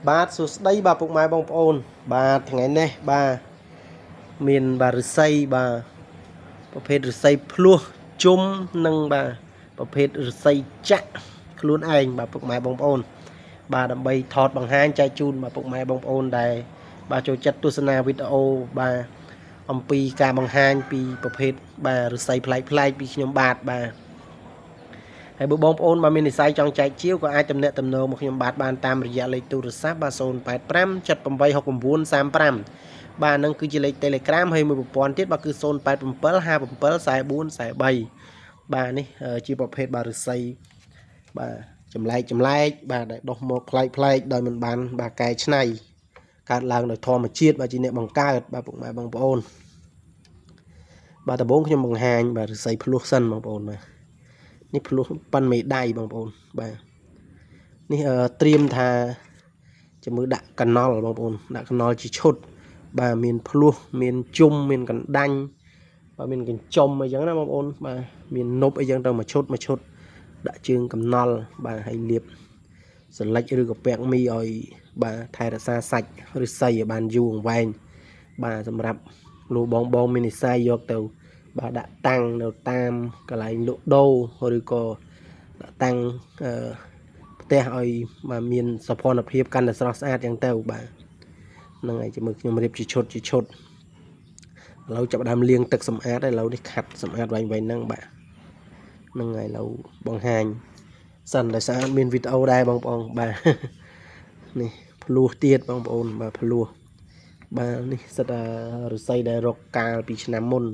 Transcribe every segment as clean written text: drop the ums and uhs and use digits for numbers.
បាទសួស្តីបាទពុកម៉ែបងប្អូនបាទថ្ងៃនេះបាទមានបាទឫស្សីបាទប្រភេទឫស្សីភ្លោះជុំនិងបាទប្រភេទឫស្សីចាក់ខ្លួនឯងបាទពុកម៉ែបងប្អូនបាទដើម្បីថតបង្ហាញចែកជូនបាទពុកម៉ែបងប្អូនដែលបាទចូលចិត្តទស្សនាវីដេអូបាទអំពីការបង្ហាញពីប្រភេទបាទឫស្សីប្លែកៗពីខ្ញុំបាទហើយបើបងប្អូនបើមាននិស្ស័យចង់ចែកជាវក៏អាចទំនាក់ទំនងមកខ្ញុំបានតាមរយៈលេខទូរស័ព្ទបាទ085 7869 35បាទនឹងគឺជាលេខ Telegram ហើយមួយប្រព័ន្ធទៀតបាទគឺ087 57 44 43បាទនេះជាប្រភេទបាទឫស្សីបាទចម្លែកបាទដែលដុះមកប្លែកដោយមិនបានបាទកែច្នៃកើតឡើងដោយធម្មជាតិបាទជាអ្នកបង្កើតបាទពុកម៉ែបងប្អូនបាទដំបូងខ្ញុំបង្ហាញបាទឫស្សីភ្លោះសិនបងប្អូនបាទនេះភ្លោះប៉ាន់មេដៃបងប្អូនបាទនេះត្រៀមថាจะมือដាក់កណុលបងប្អូនដាក់កណុលជាឈុតបាទមានភ្លោះមានជុំមានកណ្ដាញ់បាទមានកញ្ចុំអីចឹងណាបងប្អូនបាទមាននប់អីចឹងទៅមួយឈុតដាក់ជើងកណុលបាទហើយលាបសន្លិចឬក៏ពាក់មីឲ្យបាទថែរក្សាសាច់ឫស្សីឲ្យបានយូរអង្វែងបាទសម្រាប់លោកបងមាននិស្ស័យយកទៅបាទដាក់តាំងនៅតាមកន្លែងលក់ដូរឬក៏ដាក់តាំងផ្ទះឲ្យបាទមានសោភ័ណភាពកាន់តែស្រស់ស្អាតចឹងទៅបាទហ្នឹងហើយជាមួយខ្ញុំរៀបជាឈុតឥឡូវចាប់ដើមលាងទឹកសម្អាតហើយឥឡូវនេះខាត់សម្អាតវែងហ្នឹងបាទហ្នឹងហើយឥឡូវបង្ហាញសិនដោយសារមានវីដេអូដែរបងប្អូនបាទនេះភ្លោះទៀតបងប្អូនបាទភ្លោះបាទនេះសិតតែឫស្សីដែលរកកាលពីឆ្នាំមុន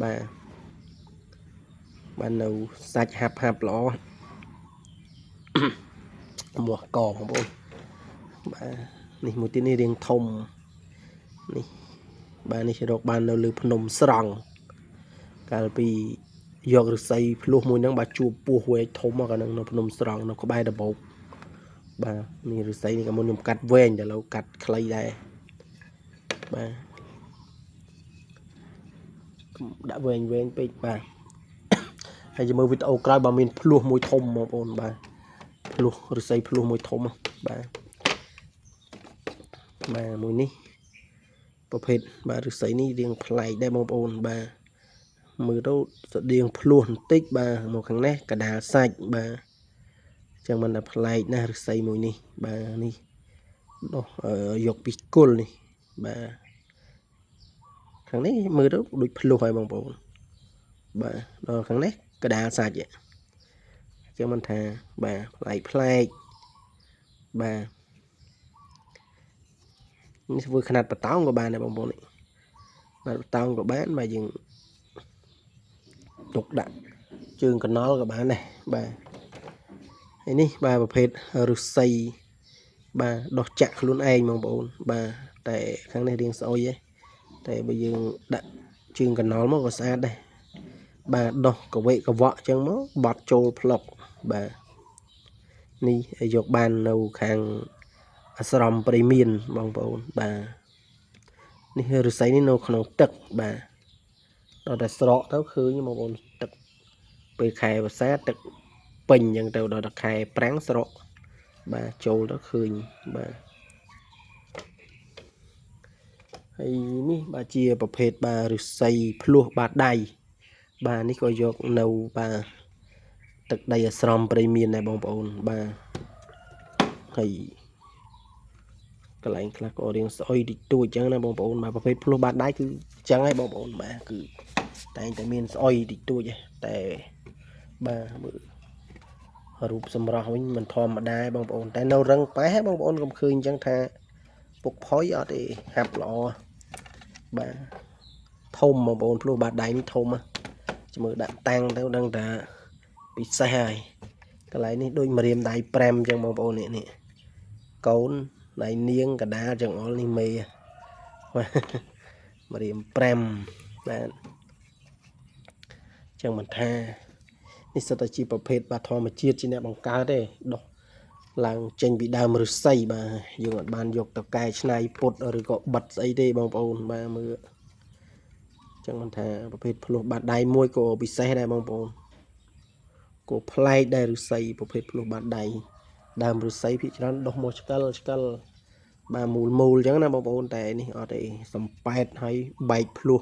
បាទនៅសាច់ហាប់ល្អមាស់កបងប្អូនបាទនេះមួយទៀតនេះរាងធំនេះបាទនេះរកបាននៅលើភ្នំស្រង់កាលពីយកឫស្សីភ្លោះមួយហ្នឹងបាទជួបពស់វែកធំមកអាហ្នឹងនៅភ្នំស្រង់នៅក្បែរដបោកបាទនេះឫស្សីនេះក៏មុនខ្ញុំកាត់វែងតែឥឡូវកាត់ខ្លីដែរបាទដាក់វែងពេកបាទហើយមើលវីដេអូក្រោយបើមានភ្លោះមួយធំបងប្អូនបាទភ្លោះឫស្សីភ្លោះមួយធំបាទមួយនេះប្រភេទបាទឫស្សីនេះរាងប្លែកដែរបងប្អូនបាទមើលទៅស្តៀងភ្លោះបន្តិចបាទមកខាងនេះកដាលសាច់បាទចឹងមិនតែប្លែកណាស់ឫស្សីមួយនេះបាទនេះដោះយកពីគល់នេះបាទខាងនេះមើលទៅដូចភ្លោះហើយបងប្អូនបាទដល់ខាងនេះកដាលសាច់ចឹងមិនថាបាទប្លែកបាទនេះធ្វើຂະຫນាត់បតោងក៏បានដែរបងប្អូននេះខະຫນាត់បតោងក៏បានបាទយើងទុកដាក់ជើងកណុលក៏បានដែរបាទហើយនេះបាទប្រភេទឫស្សីបាទដោះចាក់ខ្លួនឯងបងប្អូនបាទតែខាងនេះរាងស្អុយតែបើយើងដាក់ជើងកណុលមកក៏ស្អាតដែរបាទដោះកវេកវក់អញ្ចឹងមកបត់ចូលផ្លុកបាទនេះយកបាននៅខាងអាស្រមព្រៃមានបងប្អូនបាទនេះឫស្សីនេះនៅក្នុងទឹកបាទដល់តែស្រកទៅឃើញបងប្អូនទឹកពេលខែវស្សាទឹកពេញអញ្ចឹងទៅដល់តែខែប្រាំងស្រកបាទចូលទៅឃើញបាទហើយនេះបាទជាប្រភេទបាទឫស្សីភ្លោះបាតដៃបាទនេះក៏យកនៅបាទទឹកដីអាស្រមព្រៃមានដែរបងប្អូនបាទហើយកន្លែងខ្លះក៏រៀងស្អុយតិចតួចអញ្ចឹងណាបងប្អូនបាទប្រភេទភ្លោះបាតដៃគឺអញ្ចឹងហើយបងប្អូនបាទគឺតែងតែមានស្អុយតិចតួចតែបាទមើលរូបសម្រស់វិញមិនធម្មតាបងប្អូនតែនៅរឹងប៉ែបងប្អូនកុំឃើញអញ្ចឹងថាពុកផុយអត់ទេហាប់ល្អបាទធំបងប្អូនភ្លោះបាតដៃនេះធំជមើលដាក់តាំងទៅដឹងថាពិសេសហើយកន្លែងនេះដូចម្រាមដៃ5អញ្ចឹងបងប្អូននេះកូនដៃនាងកដាលចង្អុលនេះមេម្រាម5បាទចឹងមិនថានេះសិតតែជាប្រភេទបាទធម្មជាតិជាអ្នកបង្កើតទេដោះឡើងចេញពីដើមឫស្សីបាទយើងអត់បានយកទៅកែច្នៃពុតឬក៏បិទស្អីទេបងប្អូនបាទមើលចឹងមិនថាប្រភេទភ្លោះបាតដៃមួយក៏ពិសេសដែរបងប្អូនក៏ប្លែកដែរឫស្សីប្រភេទភ្លោះបាតដៃ ដើមឫស្សីភាគច្រើនដុះមកឆ្កលបាទមូលចឹងណាបងប្អូនតែនេះអត់ទេសំប៉ែតហើយបែកភ្លោះ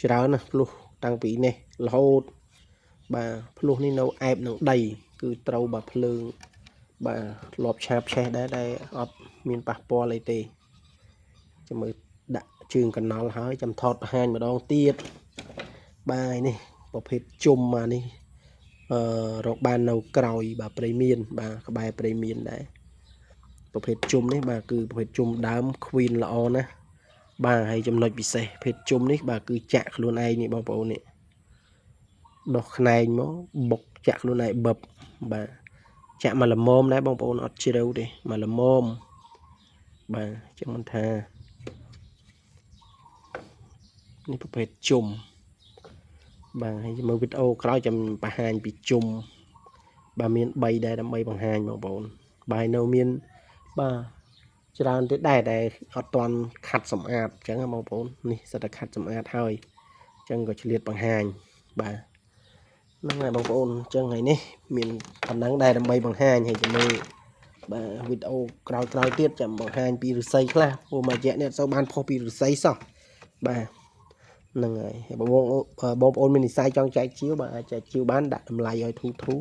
ច្រើនណាភ្លោះតាំងពីនេះរហូតបាទភ្លោះនេះនៅអែបនឹងដីគឺត្រូវបាទភ្លើងបាទធ្លាប់ឆាបឆេះដែរតែអត់មានប៉ះពាល់អីទេចាំមើលដាក់ជើងកណល់ហើយចាំថតបង្ហាញម្ដងទៀតបាទនេះប្រភេទជុំមកនេះរកបាននៅក្រោយបាទព្រៃមានបាទក្បែរព្រៃមានដែរប្រភេទជុំនេះបាទគឺប្រភេទជុំដើមខ្វីនល្អណាស់បាទហើយចំណុចពិសេសប្រភេទជុំនេះបាទគឺចាក់ខ្លួនឯងនេះបងប្អូននេះដោះខ្នែងមកបុកចាក់ខ្លួនឯងបឹបបាទចាក់មកល្មមដែរបងប្អូនអត់ជ្រៅទេមកល្មមបាទចាំមិនថានេះប្រភេទជុំបាទហើយមើលវីដេអូក្រោយចាំបង្ហាញពីជុំបាទមាន3ដែរដើម្បីបង្ហាញបងប្អូនបាទនៅមានបាទច្រើនទៀតដែរតែអត់ទាន់ខាត់សម្អាតអញ្ចឹងបងប្អូននេះសិតតែខាត់សម្អាតហើយអញ្ចឹងក៏ឆ្លៀតបង្ហាញបាទហ្នឹងហើយបងប្អូនអញ្ចឹងថ្ងៃនេះមានប៉ុណ្ណឹងដែរដើម្បីបង្ហាញហើយជំនួយបាទវីដេអូក្រោយទៀតចាំបង្ហាញពីឫស្សីខ្លះព្រោះមួយរយៈនេះអត់សូវបានផុសពីឫស្សីសោះបាទហ្នឹងហើយបងប្អូនមាននិស្ស័យចង់ចែកជាវបាទអាចចែកជាវបានដាក់តម្លៃឲ្យធូរ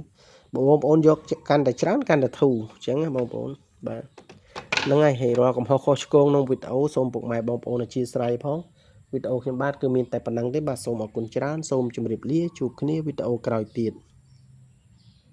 បងប្អូនយកកាន់តែច្រើនកាន់តែធូរអញ្ចឹងណាបងប្អូនបាទហ្នឹងហើយហើយរាល់កំហុសខុសឆ្គងក្នុងវីដេអូសូមពុកម៉ែបងប្អូនអធិស្ឋានផងវីដេអូខ្ញុំបាទគឺមានតែប៉ុណ្្នឹងទេបាទសូមអរគុណច្រើនសូមជម្រាបលាជួបគ្នាវីដេអូក្រោយទៀត